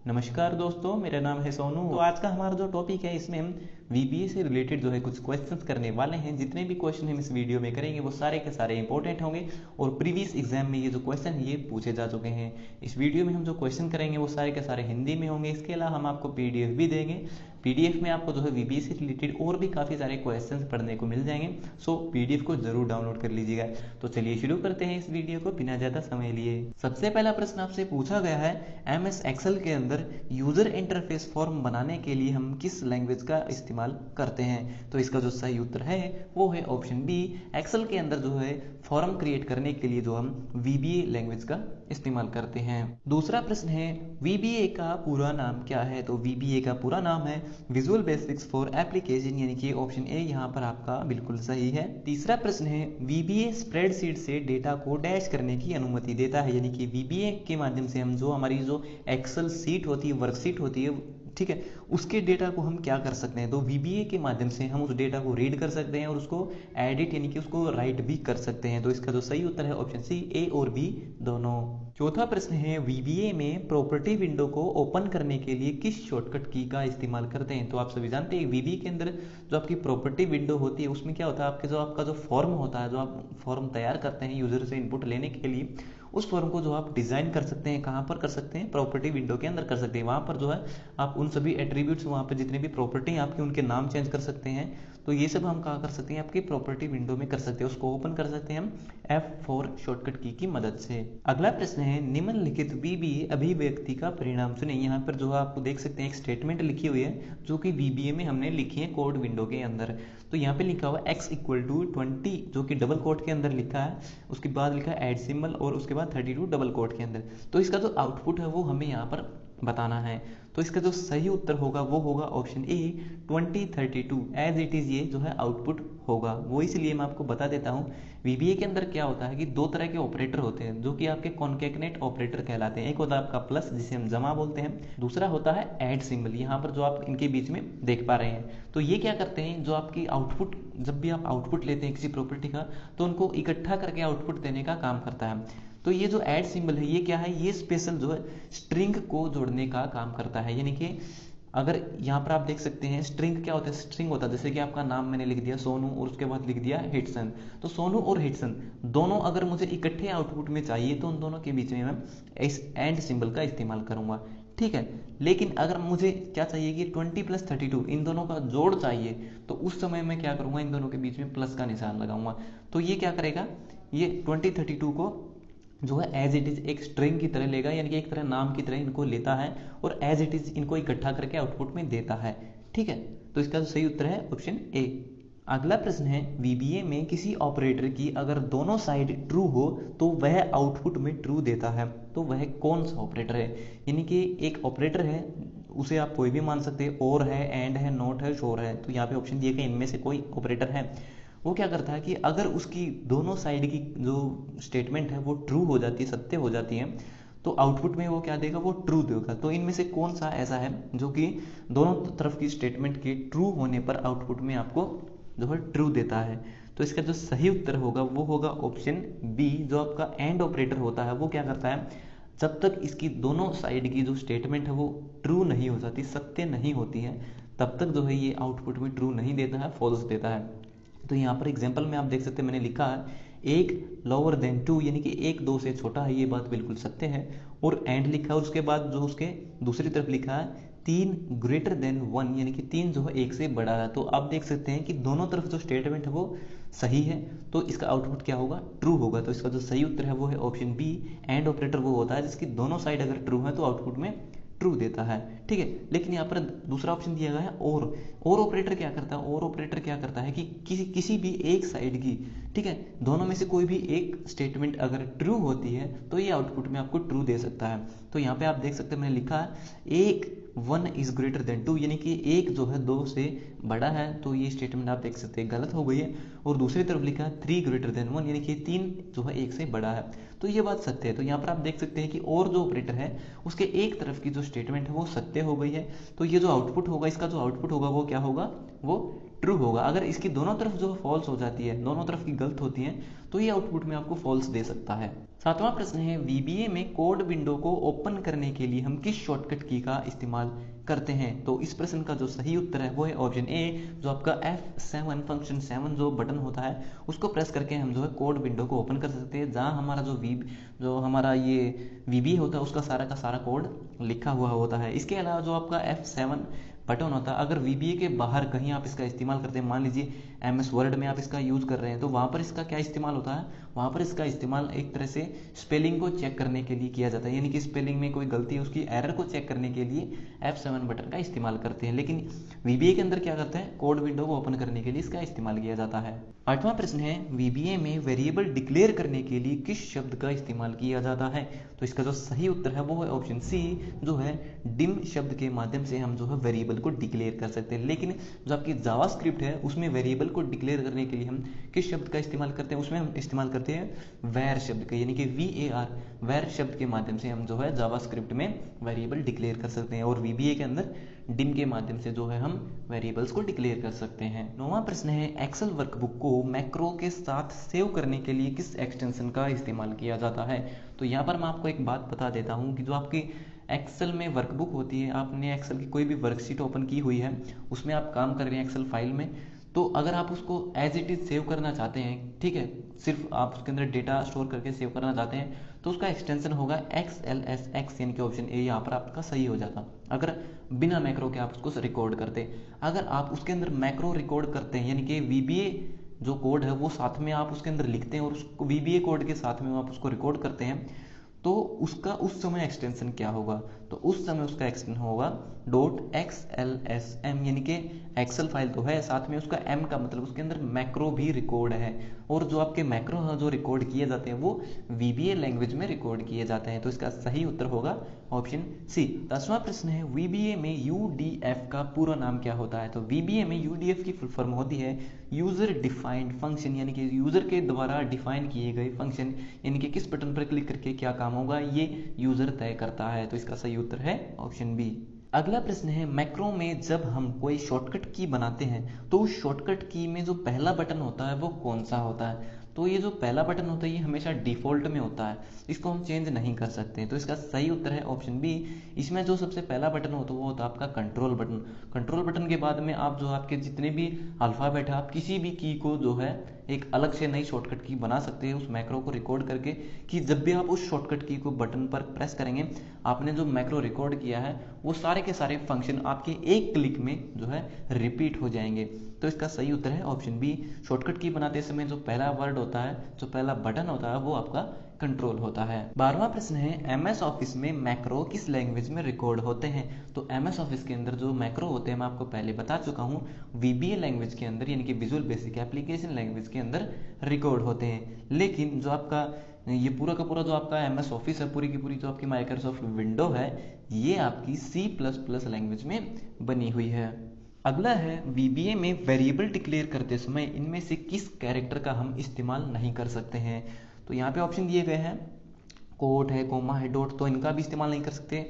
नमस्कार दोस्तों, मेरा नाम है सोनू। तो आज का हमारा जो टॉपिक है इसमें हम वीबीए से रिलेटेड जो है कुछ क्वेश्चंस करने वाले हैं। जितने भी क्वेश्चन हम इस वीडियो में करेंगे वो सारे के सारे इंपॉर्टेंट होंगे और प्रीवियस एग्जाम में ये जो क्वेश्चन है ये पूछे जा चुके हैं। इस वीडियो में हम जो क्वेश्चन करेंगे वो सारे के सारे हिंदी में होंगे। इसके अलावा हम आपको पीडीएफ भी देंगे। पीडीएफ में आपको जो है वीबीए से रिलेटेड और भी काफ़ी सारे क्वेश्चंस पढ़ने को मिल जाएंगे। सो पीडीएफ को जरूर डाउनलोड कर लीजिएगा। तो चलिए शुरू करते हैं इस वीडियो को बिना ज़्यादा समय लिए। सबसे पहला प्रश्न आपसे पूछा गया है, एमएस एक्सेल के अंदर यूजर इंटरफेस फॉर्म बनाने के लिए हम किस लैंग्वेज का इस्तेमाल करते हैं? तो इसका जो सही उत्तर है वो है ऑप्शन बी। एक्सेल के अंदर जो है फॉर्म क्रिएट करने के लिए जो हम वीबीए लैंग्वेज का इस्तेमाल करते हैं। दूसरा प्रश्न है, वीबीए का पूरा नाम क्या है? तो वीबीए का पूरा नाम है विजुअल बेसिक्स फॉर एप्लीकेशन, यानी कि ऑप्शन ए यहाँ पर आपका बिल्कुल सही है। तीसरा प्रश्न है, वीबीए स्प्रेडशीट से डेटा को डैश करने की अनुमति देता है, यानी कि वीबीए के माध्यम से हम जो हमारी जो एक्सेल सीट होती है, वर्कशीट होती है, ठीक है, उसके डेटा को हम क्या कर सकते हैं? तो वीबीए के माध्यम से हम उस डेटा को रीड कर सकते हैं और उसको एडिट यानी कि उसको राइट भी कर सकते हैं। तो इसका जो सही उत्तर है ऑप्शन सी, ए और बी दोनों। चौथा प्रश्न है, वीबीए में प्रॉपर्टी विंडो को ओपन करने के लिए किस शॉर्टकट की का इस्तेमाल करते हैं? तो आप सभी जानते हैं वीबीए के अंदर जो आपकी प्रॉपर्टी विंडो होती है उसमें क्या होता है, आपका जो फॉर्म होता है, जो आप फॉर्म तैयार करते हैं यूजर से इनपुट लेने के लिए, उस फॉर्म को जो आप डिजाइन कर सकते हैं, कहाँ पर कर सकते हैं? प्रॉपर्टी विंडो के अंदर कर सकते हैं। वहां पर जो है आप उन सभी एट्रीब्यूट्स, वहां पर जितने भी प्रॉपर्टी आपकी उनके नाम चेंज कर सकते हैं। तो ये सब हम कहाँ कर सकते हैं? आपकी प्रॉपर्टी विंडो में कर सकते हैं। उसको ओपन कर सकते हैं हम F4 शॉर्टकट की मदद से। अगला प्रश्न है, निम्नलिखित वीबीए अभिव्यक्ति का परिणाम सुने। यहाँ पर जो आपको देख सकते हैं एक स्टेटमेंट लिखी हुई है जो कि वीबीए में हमने लिखी है कोड विंडो के अंदर। तो यहाँ पे लिखा हुआ x इक्वल टू 20 जो कि डबल कोट के अंदर लिखा है, उसके बाद लिखा है ऐड सिंबल और उसके बाद 32 डबल कोट के अंदर। तो इसका जो आउटपुट है वो हमें यहाँ पर बताना है। तो इसका जो सही उत्तर होगा वो होगा option A 2032 as it is. ये जो है आउटपुट होगा वो, इसलिए मैं आपको बता देता हूँ। वीबीए के अंदर क्या होता है कि दो तरह के ऑपरेटर होते हैं जो कि आपके कॉन्केटनेट ऑपरेटर कहलाते हैं। एक होता है आपका प्लस जिसे हम जमा बोलते हैं, दूसरा होता है ऐड सिंबल, यहाँ पर जो आप इनके बीच में देख पा रहे हैं। तो ये क्या करते हैं, जो आपकी आउटपुट, जब भी आप आउटपुट लेते हैं किसी प्रॉपर्टी का तो उनको इकट्ठा करके आउटपुट देने का काम करता है। तो ये जो ऐड सिंबल है ये क्या है, ये स्पेशल जो है स्ट्रिंग को जोड़ने का काम करता है। यानी कि अगर यहाँ पर आप देख सकते हैं स्ट्रिंग क्या होता है, स्ट्रिंग होता है जैसे कि आपका नाम मैंने लिख दिया सोनू और उसके बाद लिख दिया हिटसन। तो सोनू और हिटसन दोनों अगर मुझे इकट्ठे आउटपुट में चाहिए तो उन दोनों के बीच में मैं इस एंड सिंबल का इस्तेमाल करूंगा, ठीक है। लेकिन अगर मुझे क्या चाहिए कि 20 + 32 इन दोनों का जोड़ चाहिए तो उस समय मैं क्या करूंगा, इन दोनों के बीच में प्लस का निशान लगाऊंगा। तो ये क्या करेगा, ये 2032 को जो है एज इट इज एक स्ट्रिंग की तरह लेगा, यानी कि एक तरह नाम की तरह इनको लेता है और एज इट इज इनको इकट्ठा करके आउटपुट में देता है, ठीक है। तो इसका जो सही उत्तर है ऑप्शन ए। अगला प्रश्न है, वीबीए में किसी ऑपरेटर की अगर दोनों साइड ट्रू हो तो वह आउटपुट में ट्रू देता है। तो वह कौन सा ऑपरेटर है? यानी कि एक ऑपरेटर है, उसे आप कोई भी मान सकते हैं, और है, एंड है, नॉट है, शोर है। तो यहाँ पे ऑप्शन दिए गए इनमें से कोई ऑपरेटर है। वो क्या करता है कि अगर उसकी दोनों साइड की जो स्टेटमेंट है वो ट्रू हो जाती है, सत्य हो जाती है, तो आउटपुट में वो क्या देगा, वो ट्रू देगा। तो इनमें से कौन सा ऐसा है जो कि दोनों तरफ की स्टेटमेंट के ट्रू होने पर आउटपुट में आपको जो है ट्रू देता है? तो इसका जो सही उत्तर होगा वो होगा ऑप्शन बी। जो आपका एंड ऑपरेटर होता है वो क्या करता है, जब तक इसकी दोनों साइड की जो स्टेटमेंट है वो ट्रू नहीं हो जाती, सत्य नहीं होती है, तब तक जो है ये आउटपुट में ट्रू नहीं देता है, फॉल्स देता है। तो यहाँ पर एग्जाम्पल में आप देख सकते हैं मैंने लिखा है एक लोअर देन 2, यानी कि एक 2 से छोटा है, ये बात बिल्कुल सत्य है। और एंड लिखा है, उसके बाद जो उसके दूसरी तरफ लिखा है 3 ग्रेटर देन 1, यानी कि 3 जो है 1 से बड़ा है। तो आप देख सकते हैं कि दोनों तरफ जो स्टेटमेंट है वो सही है, तो इसका आउटपुट क्या होगा, ट्रू होगा। तो इसका जो सही उत्तर है वो है ऑप्शन बी। एंड ऑपरेटर वो होता है जिसकी दोनों साइड अगर ट्रू है तो आउटपुट में ट्रू देता है, ठीक है। लेकिन यहाँ पर दूसरा ऑप्शन दिया गया है और ऑपरेटर क्या करता है, और ऑपरेटर क्या करता है कि किसी भी एक साइड की, ठीक है, दोनों में से कोई भी एक स्टेटमेंट अगर ट्रू होती है तो ये आउटपुट में आपको ट्रू दे सकता है। तो यहाँ पे आप देख सकते हैं मैंने लिखा है एक 1 इज ग्रेटर देन 2, यानी कि एक जो है 2 से बड़ा है। तो ये स्टेटमेंट आप देख सकते हैं गलत हो गई है। और दूसरी तरफ लिखा है 3 ग्रेटर देन 1, यानी कि 3 जो है 1 से बड़ा है। तो ये बात सत्य है। तो यहाँ पर आप देख सकते हैं कि और जो ऑपरेटर है उसके एक तरफ की जो स्टेटमेंट है वो सत्य हो गई है। तो ये जो आउटपुट होगा, इसका जो आउटपुट होगा वो क्या होगा, वो ट्रू होगा। अगर इसकी दोनों तरफ जो फॉल्स हो जाती है, दोनों तरफ की गलत होती है, तो ये आउटपुट में आपको फॉल्स दे सकता है। सातवां प्रश्न है VBA में कोड विंडो को ओपन करने के लिए हम किस शॉर्टकट की का इस्तेमाल करते हैं। तो इस प्रश्न का जो सही उत्तर है वो है ऑप्शन ए, जो आपका F7 फंक्शन 7 जो बटन होता है उसको प्रेस करके हम जो है कोड विंडो को ओपन कर सकते हैं, जहां हमारा जो हमारा ये VBA होता है उसका सारा का सारा कोड लिखा हुआ होता है। इसके अलावा जो आपका F7 बटन होता है, अगर VBA के बाहर कहीं आप इसका इस्तेमाल करते हैं, मान लीजिए MS वर्ड में आप इसका यूज कर रहे हैं, तो वहां पर इसका क्या इस्तेमाल होता है, वहां पर इसका इस्तेमाल एक तरह से स्पेलिंग को चेक करने के लिए किया जाता है, यानी कि स्पेलिंग में कोई गलती है उसकी एरर को चेक करने के लिए F7 बटन का इस्तेमाल करते हैं। लेकिन VBA के अंदर क्या करते हैं, कोड विंडो को ओपन करने के लिए इसका इस्तेमाल किया जाता है। आठवां प्रश्न है VBA में वेरिएबल डिक्लेयर करने के लिए किस शब्द का इस्तेमाल किया जाता है। तो इसका जो सही उत्तर है वो है ऑप्शन सी, जो है डिम शब्द के माध्यम से हम जो है वेरिएबल को डिक्लेयर कर सकते हैं। लेकिन जो आपकी जावास्क्रिप्ट है उसमें वेरिएबल को डिक्लेयर करने के लिए हम किस शब्द का इस्तेमाल करते हैं, उसमें हम इस्तेमाल करते हैं वैर शब्द का, यानी कि VAR, वैर शब्द के माध्यम से हम जो है जावास्क्रिप्ट में वेरिएबल डिक्लेयर कर सकते हैं, और VBA के अंदर डिम के माध्यम से जो है हम वेरिएबल्स को डिक्लेयर कर सकते हैं। नौवां प्रश्न है एक्सेल वर्कबुक को मैक्रो के साथ सेव करने के लिए किस एक्सटेंशन का इस्तेमाल किया जाता है। तो यहाँ पर मैं आपको एक बात बता देता हूँ कि जो आपकी एक्सेल में वर्कबुक होती है, आपने एक्सेल की कोई भी वर्कशीट ओपन की हुई है, उसमें आप काम कर रहे हैं एक्सेल फाइल में, तो अगर आप उसको एज इट इज सेव करना चाहते हैं, ठीक है, सिर्फ आप उसके अंदर डेटा स्टोर करके सेव करना चाहते हैं, तो उसका एक्सटेंशन होगा XLSX, यानी कि ऑप्शन ए यहाँ पर आपका सही हो जाता। अगर बिना मैक्रो के आप उसको रिकॉर्ड करते, अगर आप उसके अंदर मैक्रो रिकॉर्ड करते हैं, यानी कि VBA जो कोड है वो साथ में आप उसके अंदर लिखते हैं और उसको VBA कोड के साथ में आप उसको रिकॉर्ड करते हैं, तो उसका उस समय एक्सटेंशन क्या होगा, तो उस समय उसका एक्सटेंशन होगा .xlsm, यानी कि एक्सेल फाइल तो है, साथ में उसका M का मतलब उसके अंदर मैक्रो भी रिकॉर्ड है, और जो आपके मैक्रो हैं जो रिकॉर्ड किए जाते हैं वो VBA लैंग्वेज में रिकॉर्ड किए जाते हैं। तो इसका सही उत्तर होगा ऑप्शन सी। 10वां प्रश्न है VBA में UDF का पूरा नाम क्या होता है। तो VBA में UDF की फुल फॉर्म होती है यूजर डिफाइंड फंक्शन, यानी कि यूजर के द्वारा डिफाइन किए गए फंक्शन, यानी कि किस बटन पर क्लिक करके क्या काम होगा ये यूजर तय करता है। तो इसका सही उत्तर है ऑप्शन बी। अगला प्रश्न है मैक्रो में जब हम कोई शॉर्टकट की बनाते हैं तो उस शॉर्टकट की में जो पहला बटन होता है वो कौन सा होता है। तो ये जो पहला बटन होता है ये हमेशा डिफॉल्ट में होता है, इसको हम चेंज नहीं कर सकते। तो इसका सही उत्तर है ऑप्शन बी। इसमें जो सबसे पहला बटन होता है वो होता है आपका कंट्रोल बटन। कंट्रोल बटन के बाद में आप जो आपके जितने भी अल्फाबेट है, आप किसी भी की को जो है एक अलग से नई शॉर्टकट की बना सकते हैं उस मैक्रो को रिकॉर्ड करके, कि जब भी आप उस शॉर्टकट की को बटन पर प्रेस करेंगे, आपने जो मैक्रो रिकॉर्ड किया है वो सारे के सारे फंक्शन आपके एक क्लिक में जो है रिपीट हो जाएंगे। तो इसका सही उत्तर है ऑप्शन बी। शॉर्टकट की बनाते समय जो पहला वर्ड होता है, जो पहला बटन होता है वो आपका कंट्रोल होता है। 12वां प्रश्न है MS ऑफिस में मैक्रो किस लैंग्वेज में रिकॉर्ड होते हैं। तो MS ऑफिस के अंदर जो मैक्रो होते हैं मैं आपको पहले बता चुका हूँ, VBA लैंग्वेज के अंदर, यानी कि विजुअल बेसिक एप्लीकेशन लैंग्वेज के अंदर रिकॉर्ड होते हैं। लेकिन जो आपका ये पूरा का पूरा जो आपका MS ऑफिस है, पूरी की पूरी जो आपकी माइक्रोसॉफ्ट विंडो है, ये आपकी C++ लैंग्वेज में बनी हुई है। अगला है VBA में वेरिएबल डिक्लेयर करते समय इनमें से किस कैरेक्टर का हम इस्तेमाल नहीं कर सकते हैं। तो यहाँ पे ऑप्शन दिए गए हैं, कोट है, कोमा है, डॉट, तो इनका भी इस्तेमाल नहीं कर सकते,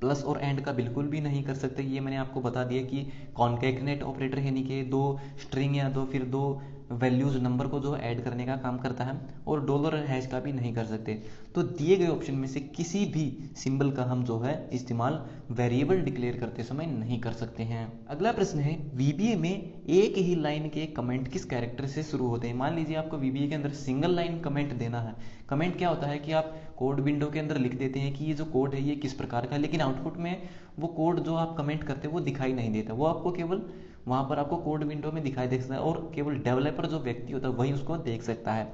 प्लस और एंड का बिल्कुल भी नहीं कर सकते। ये मैंने आपको बता दिया कि कॉन्कैटनेट ऑपरेटर यानी कि दो स्ट्रिंग या फिर दो वैल्यूज नंबर को जो ऐड करने का काम करता है, और डॉलर हैश का भी नहीं कर सकते। तो दिए गए ऑप्शन में से किसी भी सिंबल का हम जो है इस्तेमाल वेरिएबल डिक्लेयर करते समय नहीं कर सकते हैं। अगला प्रश्न है VBA में एक ही लाइन के कमेंट किस कैरेक्टर से शुरू होते हैं। मान लीजिए आपको VBA के अंदर सिंगल लाइन कमेंट देना है। कमेंट क्या होता है कि आप कोड विंडो के अंदर लिख देते हैं कि ये जो कोड है ये किस प्रकार का है, लेकिन आउटपुट में वो कोड जो आप कमेंट करते हैं वो दिखाई नहीं देता, वो आपको केवल वहां पर आपको कोड विंडो में दिखाई दे सकता है, और केवल डेवलपर जो व्यक्ति होता है वही उसको देख सकता है।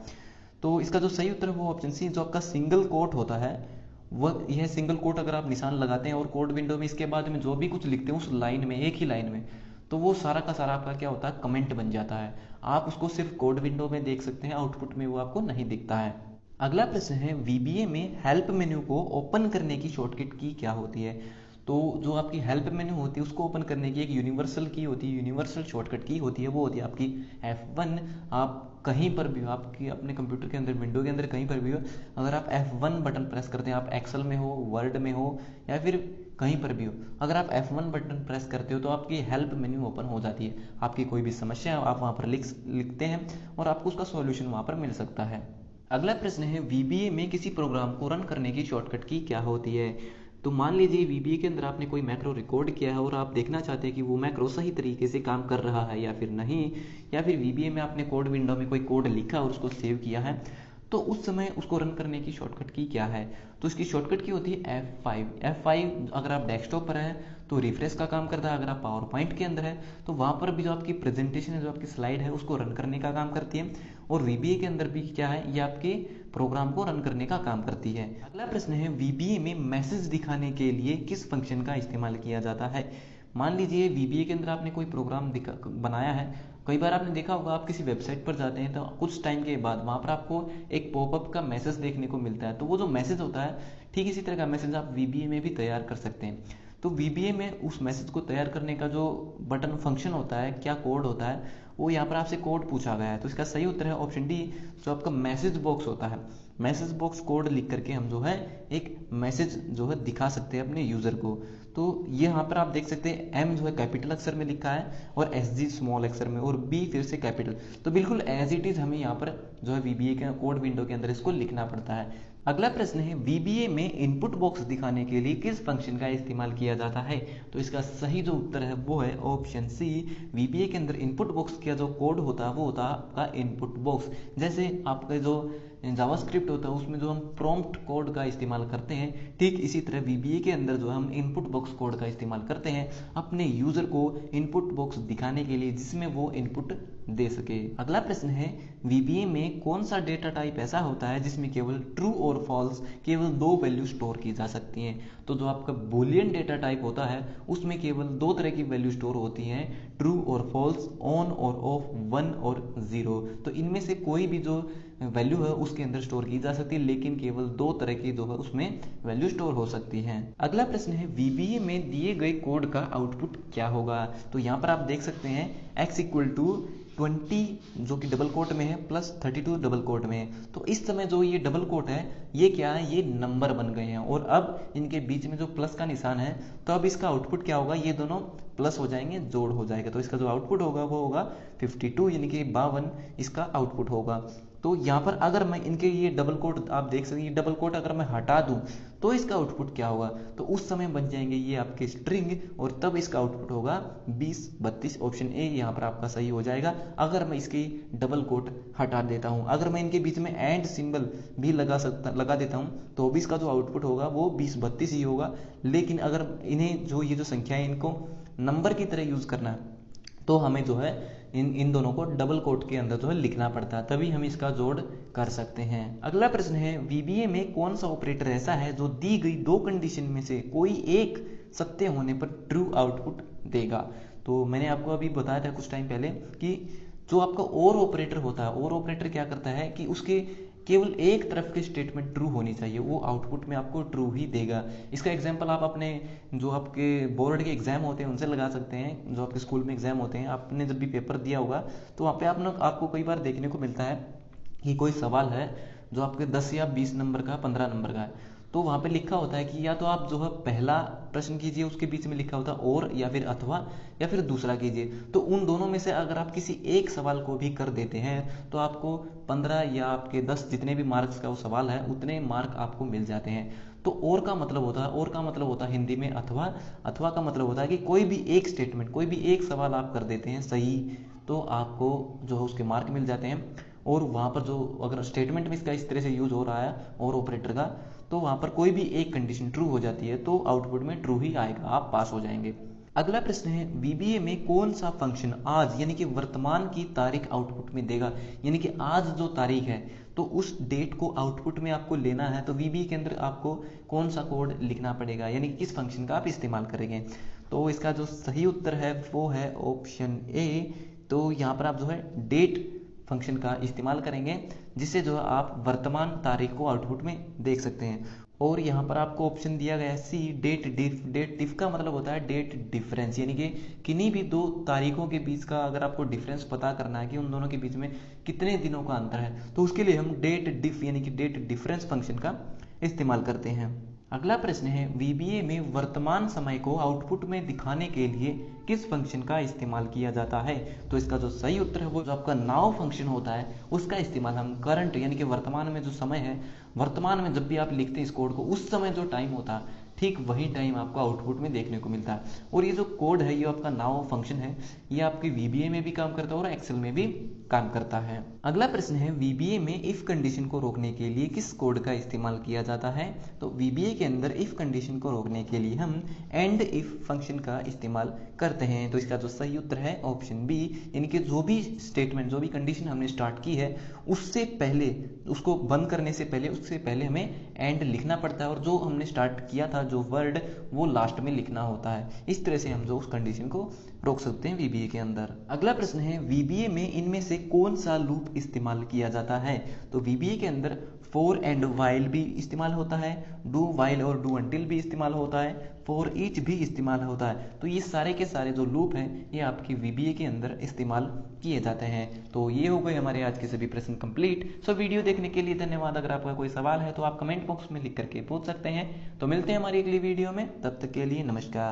तो इसका जो सही उत्तर है वो ऑप्शन सी, जो आपका सिंगल कोट होता है वह, यह सिंगल कोट अगर आप निशान लगाते हैं और कोड विंडो में इसके बाद में जो भी कुछ लिखते हैं उस लाइन में, एक ही लाइन में, तो वो सारा का सारा आपका क्या होता है, कमेंट बन जाता है। आप उसको सिर्फ कोड विंडो में देख सकते हैं, आउटपुट में वो आपको नहीं दिखता है। अगला प्रश्न है VBA में हेल्प मेन्यू को ओपन करने की शॉर्टकट की क्या होती है। तो जो आपकी हेल्प मेन्यू होती है उसको ओपन करने की एक यूनिवर्सल की होती है, यूनिवर्सल शॉर्टकट की होती है, वो होती है आपकी F1। आप कहीं पर भी हो, आपकी अपने कंप्यूटर के अंदर, विंडो के अंदर कहीं पर भी हो, अगर आप F1 बटन प्रेस करते हैं, आप एक्सेल में हो, वर्ड में हो, या फिर कहीं पर भी हो, अगर आप F1 बटन प्रेस करते हो तो आपकी हेल्प मेन्यू ओपन हो जाती है। आपकी कोई भी समस्या है आप वहाँ पर लिखते हैं और आपको उसका सॉल्यूशन वहाँ पर मिल सकता है। अगला प्रश्न है वीबीए में किसी प्रोग्राम को रन करने की शॉर्टकट की क्या होती है। तो मान लीजिए वीबीए के अंदर आपने कोई मैक्रो रिकॉर्ड किया है और आप देखना चाहते हैं कि वो मैक्रो सही तरीके से काम कर रहा है या फिर नहीं, या फिर वीबीए में आपने कोड विंडो में कोई कोड लिखा और उसको सेव किया है, तो उस समय उसको रन करने की शॉर्टकट की क्या है। तो इसकी शॉर्टकट की होती है F5। अगर आप डेस्कटॉप पर हैं तो रिफ्रेश का काम करता है, अगर आप पावर पॉइंट के अंदर है तो वहां पर भी जो आपकी प्रेजेंटेशन है, जो आपकी स्लाइड है, उसको रन करने का काम करती है। और वीबीए के अंदर भी क्या है, ये आपके प्रोग्राम को रन करने का काम करती है। अगला प्रश्न है वीबीए में मैसेज दिखाने के लिए किस फंक्शन का इस्तेमाल किया जाता है। मान लीजिए वीबीए के अंदर आपने कोई प्रोग्राम बनाया है। कई बार आपने देखा होगा, आप किसी वेबसाइट पर जाते हैं तो कुछ टाइम के बाद वहां पर आपको एक पॉपअप का मैसेज देखने को मिलता है। तो वो जो मैसेज होता है, ठीक इसी तरह का मैसेज आप वीबीए में भी तैयार कर सकते हैं। तो वीबीए में उस मैसेज को तैयार करने का जो बटन फंक्शन होता है, क्या कोड होता है, वो यहाँ पर आपसे कोड पूछा गया है। तो इसका सही उत्तर है ऑप्शन डी, जो आपका मैसेज बॉक्स होता है। मैसेज बॉक्स कोड लिख करके हम जो है एक मैसेज जो है दिखा सकते हैं अपने यूजर को। तो ये यहाँ पर आप देख सकते हैं, एम जो है कैपिटल अक्षर में लिखा है और एस जी स्मॉल अक्षर में और बी फिर से कैपिटल। तो बिल्कुल एज इट इज हमें यहाँ पर जो है वीबीए के कोड विंडो के अंदर इसको लिखना पड़ता है। अगला प्रश्न है वीबीए में इनपुट बॉक्स दिखाने के लिए किस फंक्शन का इस्तेमाल किया जाता है। तो इसका सही जो उत्तर है वो है ऑप्शन सी। वीबीए के अंदर इनपुट बॉक्स का जो कोड होता है वो होता है आपका इनपुट बॉक्स। जैसे आपका जो जावास्क्रिप्ट होता है उसमें जो हम प्रॉम्प्ट कोड का इस्तेमाल करते हैं, ठीक इसी तरह वीबीए के अंदर जो हम इनपुट बॉक्स कोड का इस्तेमाल करते हैं अपने यूजर को इनपुट बॉक्स दिखाने के लिए, जिसमें वो इनपुट दे सके। अगला प्रश्न है वीबीए में कौन सा डेटा टाइप ऐसा होता है जिसमें केवल ट्रू और फॉल्स केवल दो वैल्यू स्टोर की जा सकती हैं। तो जो आपका बुलियन डेटा टाइप होता है उसमें केवल दो तरह की वैल्यू स्टोर होती हैं, ट्रू और फॉल्स, ऑन और ऑफ, 1 और 0। तो इनमें से कोई भी जो वैल्यू है उसके अंदर स्टोर की जा सकती है, लेकिन केवल दो तरह की जो है उसमें वैल्यू स्टोर हो सकती है। अगला प्रश्न है वीबीए में दिए गए कोड का आउटपुट क्या होगा। तो यहाँ पर आप देख सकते हैं x इक्वल टू 20 जो कि डबल कोट में है प्लस 32 डबल कोट में है। तो इस समय जो ये डबल कोट है ये क्या है, ये नंबर बन गए हैं और अब इनके बीच में जो प्लस का निशान है, तो अब इसका आउटपुट क्या होगा, ये दोनों प्लस हो जाएंगे, जोड़ हो जाएगा। तो इसका जो आउटपुट होगा वो होगा 52 यानी कि 52 इसका आउटपुट होगा। तो यहाँ पर अगर मैं इनके ये डबल कोट आप देख सकते हैं, डबल कोट अगर मैं हटा दूं तो इसका आउटपुट क्या होगा, तो उस समय बन जाएंगे ये आपके स्ट्रिंग और तब इसका आउटपुट होगा 20 32। ऑप्शन ए यहाँ पर आपका सही हो जाएगा। अगर मैं इसकी डबल कोट हटा देता हूँ, अगर मैं इनके बीच में एंड सिंबल भी लगा देता हूँ तो भी इसका जो आउटपुट होगा वो 20 32 ही होगा। लेकिन अगर इन्हें जो ये जो संख्या है इनको नंबर की तरह यूज करना है तो हमें जो है इन दोनों को डबल कोट के अंदर जो है लिखना पड़ता है, तभी हम इसका जोड़ कर सकते हैं। अगला प्रश्न है वीबीए में कौन सा ऑपरेटर ऐसा है जो दी गई दो कंडीशन में से कोई एक सत्य होने पर ट्रू आउटपुट देगा। तो मैंने आपको अभी बताया था कुछ टाइम पहले कि जो आपका और ऑपरेटर होता है, और ऑपरेटर क्या करता है कि उसके केवल एक तरफ की स्टेटमेंट ट्रू होनी चाहिए, वो आउटपुट में आपको ट्रू ही देगा। इसका एग्जांपल आप अपने जो आपके बोर्ड के एग्जाम होते हैं उनसे लगा सकते हैं। जो आपके स्कूल में एग्जाम होते हैं, आपने जब भी पेपर दिया होगा तो वहाँ पे आपको कई बार देखने को मिलता है कि कोई सवाल है जो आपके 10 या 20 नंबर का 15 नंबर का है, तो वहाँ पे लिखा होता है कि या तो आप जो है पहला प्रश्न कीजिए, उसके बीच में लिखा होता है और, या फिर अथवा, या फिर दूसरा कीजिए। तो उन दोनों में से अगर आप किसी एक सवाल को भी कर देते हैं तो आपको 15 या आपके 10 जितने भी मार्क्स का वो सवाल है उतने मार्क आपको मिल जाते हैं। तो और का मतलब होता है हिंदी में अथवा। अथवा का मतलब होता है कि कोई भी एक स्टेटमेंट, कोई भी एक सवाल आप कर देते हैं सही तो आपको जो है उसके मार्क मिल जाते हैं। और वहाँ पर जो अगर स्टेटमेंट में इसका इस तरह से यूज हो रहा है और ऑपरेटर का, तो वहाँ पर कोई भी एक कंडीशन ट्रू हो जाती है तो आउटपुट में ट्रू ही आएगा, आप पास हो जाएंगे। अगला प्रश्न है वीबीए में कौन सा फंक्शन आज यानी कि वर्तमान की तारीख आउटपुट में देगा। यानी कि आज जो तारीख है तो उस डेट को आउटपुट में आपको लेना है, तो वीबीए के अंदर आपको कौन सा कोड लिखना पड़ेगा, यानी कि किस फंक्शन का आप इस्तेमाल करेंगे। तो इसका जो सही उत्तर है वो है ऑप्शन ए। तो यहाँ पर आप जो है डेट फंक्शन का इस्तेमाल करेंगे, जिससे जो है आप वर्तमान तारीख को आउटपुट में देख सकते हैं। और यहाँ पर आपको ऑप्शन दिया गया है सी, डेट डिफ। डेट डिफ का मतलब होता है डेट डिफरेंस, यानी कि किन्हीं भी दो तारीखों के बीच का अगर आपको डिफरेंस पता करना है कि उन दोनों के बीच में कितने दिनों का अंतर है, तो उसके लिए हम डेट डिफ यानी कि डेट डिफरेंस फंक्शन का इस्तेमाल करते हैं। अगला प्रश्न है VBA में वर्तमान समय को आउटपुट में दिखाने के लिए किस फंक्शन का इस्तेमाल किया जाता है? तो इसका जो सही उत्तर है वो जो आपका नाउ फंक्शन होता है उसका इस्तेमाल हम करंट यानी कि वर्तमान में जो समय है, वर्तमान में जब भी आप लिखते हैं इस कोड को, उस समय जो टाइम होता है ठीक वही टाइम आपको आउटपुट में देखने को मिलता है। और ये जो कोड है ये आपका नाउ फंक्शन है, ये आपके VBA में भी काम करता है और एक्सेल में भी काम करता है। अगला प्रश्न है VBA में इफ कंडीशन को रोकने के लिए किस कोड का इस्तेमाल किया जाता है? तो VBA के अंदर इफ कंडीशन को रोकने के लिए हम एंड इफ फंक्शन का इस्तेमाल करते हैं। तो इसका जो सही उत्तर है ऑप्शन बी, यानी कि जो भी स्टेटमेंट, जो भी कंडीशन हमने स्टार्ट की है उससे पहले, उसको बंद करने से पहले, उससे पहले हमें एंड लिखना पड़ता है और जो हमने स्टार्ट किया था जो वर्ड वो लास्ट में लिखना होता है। इस तरह से हम जो उस कंडीशन को रोक सकते हैं VBA के अंदर। अगला प्रश्न है VBA में इनमें से कौन सा लूप इस्तेमाल किया जाता है? तो VBA के अंदर फॉर एंड वाइल भी इस्तेमाल होता है, डू वाइल और डू अंटिल भी इस्तेमाल होता है, फॉर ईच भी इस्तेमाल होता है। तो ये सारे के सारे जो लूप हैं ये आपकी VBA के अंदर इस्तेमाल किए जाते हैं। तो ये हो गए हमारे आज के सभी प्रश्न कंप्लीट। सो वीडियो देखने के लिए धन्यवाद। अगर आपका कोई सवाल है तो आप कमेंट बॉक्स में लिख करके पूछ सकते हैं। तो मिलते हैं हमारी अगली वीडियो में, तब तक के लिए नमस्कार।